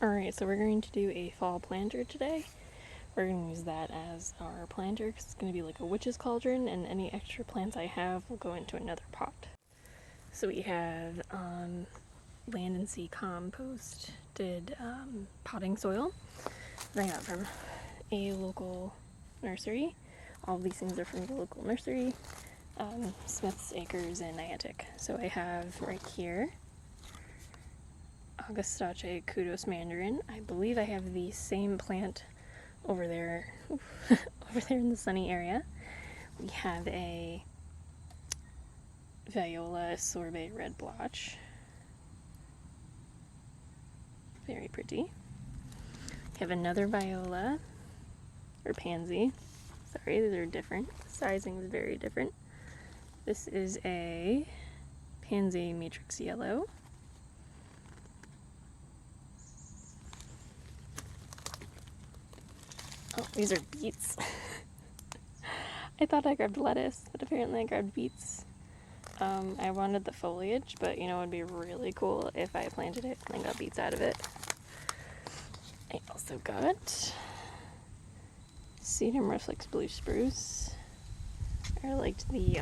Alright, so we're going to do a fall planter today. We're going to use that as our planter because it's going to be like a witch's cauldron, and any extra plants I have will go into another pot. So we have Land and Sea compost, potting soil that I got from a local nursery. All of these things are from the local nursery, Smith's Acres in Niantic. So I have right here Augustache Kudos Mandarin. I believe I have the same plant over there, over there in the sunny area. We have a Viola Sorbet Red Blotch. Very pretty. We have another Viola, or Pansy. Sorry, these are different. The sizing is very different. This is a Pansy Matrix Yellow. Oh, these are beets. I thought I grabbed lettuce, but apparently I grabbed beets. I wanted the foliage, but you know, it would be really cool if I planted it and got beets out of it. I also got Sedum Reflex Blue Spruce. I liked the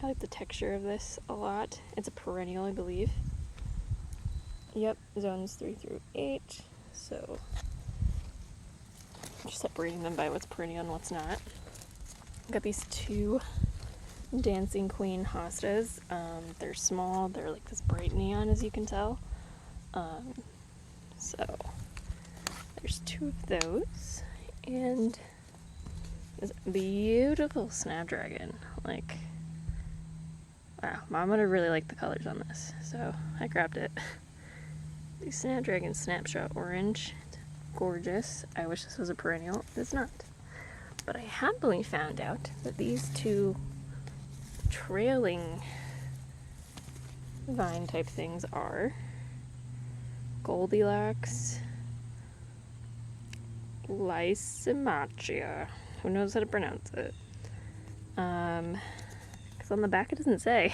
I like the texture of this a lot. It's a perennial, I believe. Yep, zones 3 through 8. So I'm just separating them by what's perennial and what's not. Got these two Dancing Queen hostas. They're small. They're like this bright neon, as you can tell. So there's two of those, and this beautiful snapdragon. Like, wow, Mom would have really liked the colors on this, so I grabbed it. The Snapdragon Snapshot Orange. It's gorgeous. I wish this was a perennial. It's not. But I happily found out that these two trailing vine type things are Goldilocks Lysimachia. Who knows how to pronounce it? Because on the back it doesn't say.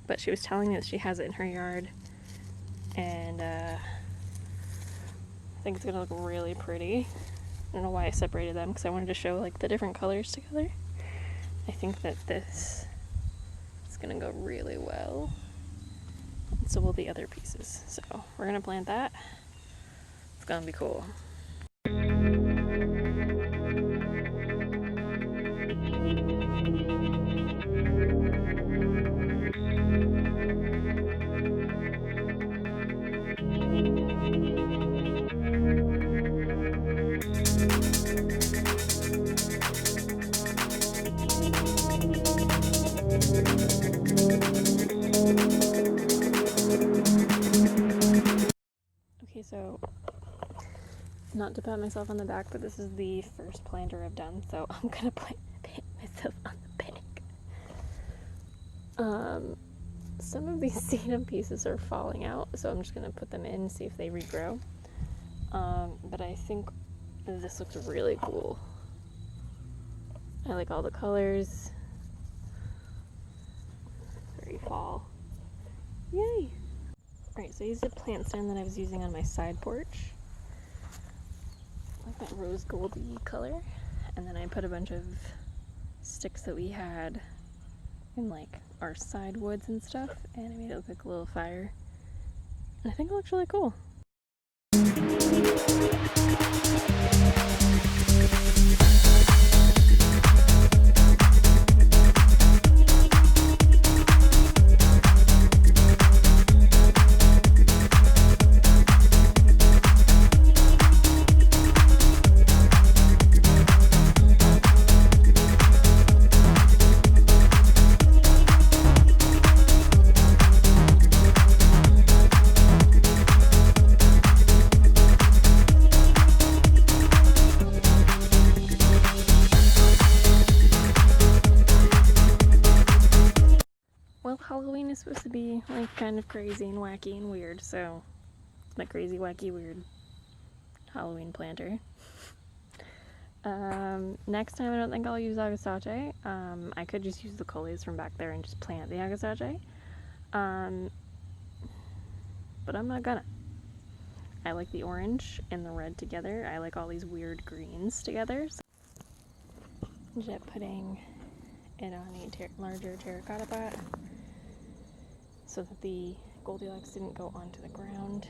But she was telling me that she has it in her yard. And I think it's gonna look really pretty. I don't know why I separated them, because I wanted to show like the different colors together. I think that this is gonna go really well. And so will the other pieces. So we're gonna plant that. It's gonna be cool. Okay, so not to pat myself on the back, but this is the first planter I've done, so I'm gonna pat myself on the back. Some of these sedum pieces are falling out, so I'm just gonna put them in and see if they regrow. But I think this looks really cool. I like all the colors. Very fall. Yay! Alright, so I used a plant stand that I was using on my side porch. Like that rose goldy color. And then I put a bunch of sticks that we had in like our side woods and stuff, and I made it look like a little fire. And I think it looks really cool. Well, Halloween is supposed to be like kind of crazy and wacky and weird, so it's my crazy, wacky, weird Halloween planter. Next time I don't think I'll use Agastache. I could just use the coleus from back there and just plant the Agastache. But I'm not gonna. I like the orange and the red together. I like all these weird greens together. So I ended up putting it on a larger terracotta pot so that the Goldilocks didn't go onto the ground.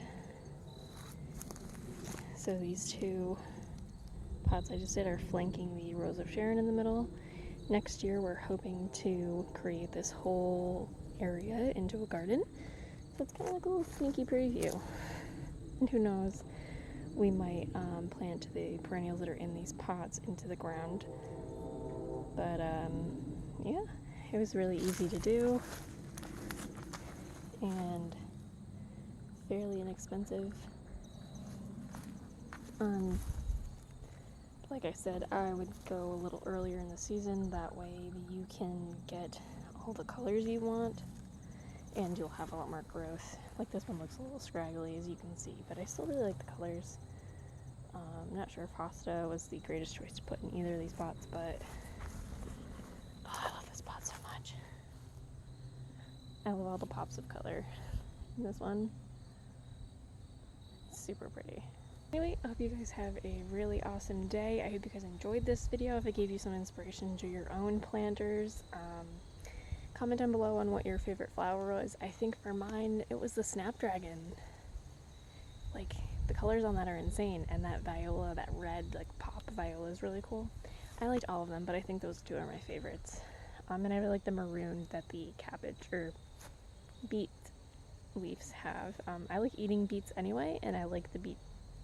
So these two pots I just did are flanking the Rose of Sharon in the middle. Next year we're hoping to create this whole area into a garden. So it's kind of like a little sneaky preview. And who knows, we might plant the perennials that are in these pots into the ground. But yeah, it was really easy to do and fairly inexpensive. Like I said, I would go a little earlier in the season, that way you can get all the colors you want and you'll have a lot more growth. Like this one looks a little scraggly, as you can see, but I still really like the colors. I'm not sure if hosta was the greatest choice to put in either of these pots, but oh, I love this pot so much. I love all the pops of color in this one. It's super pretty. Anyway, I hope you guys have a really awesome day. I hope you guys enjoyed this video. If it gave you some inspiration to your own planters, comment down below on what your favorite flower was. I think for mine, it was the snapdragon. Like, the colors on that are insane, and that viola, that red, like, pop viola is really cool. I liked all of them, but I think those two are my favorites. And I really like the maroon that the cabbage, or beet leaves have. I like eating beets anyway, and I like the beet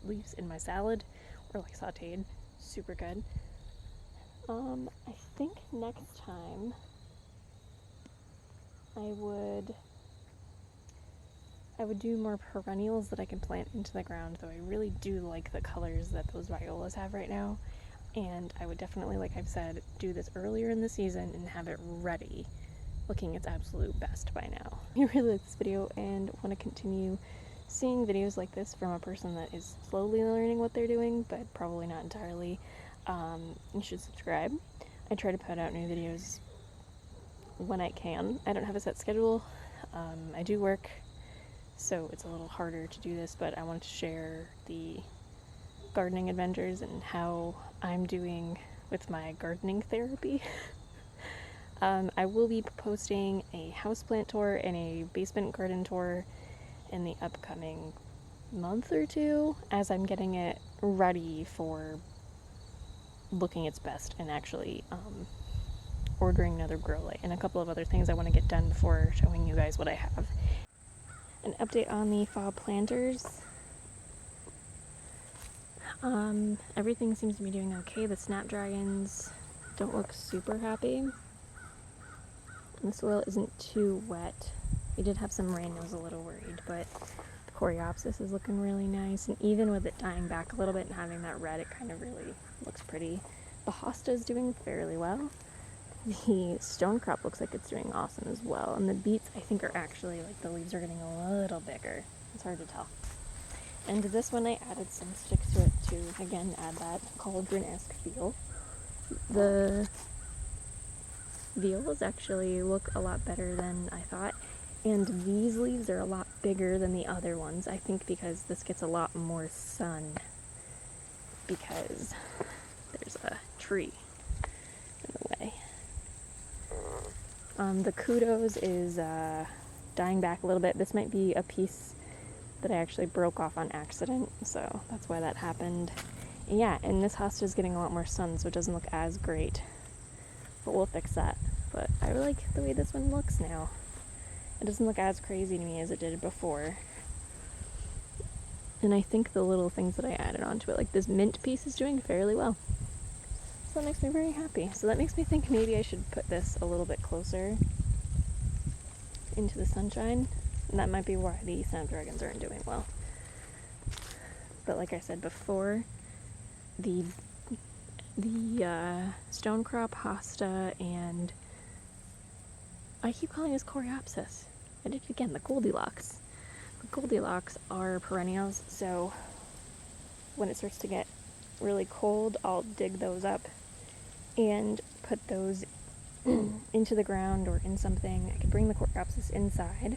leaves in my salad, or like sauteed. Super good. I think next time I would do more perennials that I can plant into the ground, though I really do like the colors that those violas have right now. And I would definitely, like I've said, do this earlier in the season and have it ready, looking its absolute best by now. I really like this video and want to continue seeing videos like this from a person that is slowly learning what they're doing, but probably not entirely. You should subscribe. I try to put out new videos when I can. I don't have a set schedule. I do work, so it's a little harder to do this, but I wanted to share the gardening adventures and how I'm doing with my gardening therapy. I will be posting a houseplant tour and a basement garden tour in the upcoming month or two, as I'm getting it ready for looking its best and actually ordering another grow light and a couple of other things I want to get done before showing you guys what I have. An update on the fall planters. Everything seems to be doing okay. The snapdragons don't look super happy. And the soil isn't too wet. We did have some rain, I was a little worried, but the coreopsis is looking really nice, and even with it dying back a little bit and having that red, it kind of really looks pretty. The hosta is doing fairly well. The stone crop looks like it's doing awesome as well, and the beets I think are actually, like, the leaves are getting a little bigger. It's hard to tell. And to this one I added some sticks to it to, again, add that cauldron-esque feel. The violas actually look a lot better than I thought. And these leaves are a lot bigger than the other ones, I think because this gets a lot more sun because there's a tree in the way. The kudos is dying back a little bit. This might be a piece that I actually broke off on accident, so that's why that happened. And yeah, and this hosta is getting a lot more sun, so it doesn't look as great, but we'll fix that. But I really like the way this one looks now. It doesn't look as crazy to me as it did before. And I think the little things that I added onto it, like this mint piece, is doing fairly well. So that makes me very happy. So that makes me think maybe I should put this a little bit closer into the sunshine. And that might be why the snapdragons aren't doing well. But like I said before, the stone crop, hosta, and I keep calling this coreopsis. I did it again, the Goldilocks. The Goldilocks are perennials, so when it starts to get really cold, I'll dig those up and put those into the ground or in something. I could bring the coreopsis inside.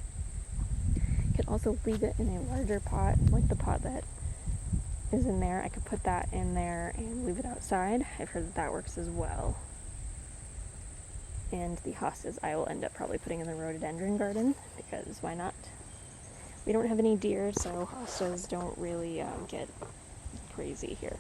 I could also leave it in a larger pot, like the pot that is in there. I could put that in there and leave it outside. I've heard that that works as well. And the hostas I will end up probably putting in the rhododendron garden, because why not? We don't have any deer, so hostas don't really get crazy here.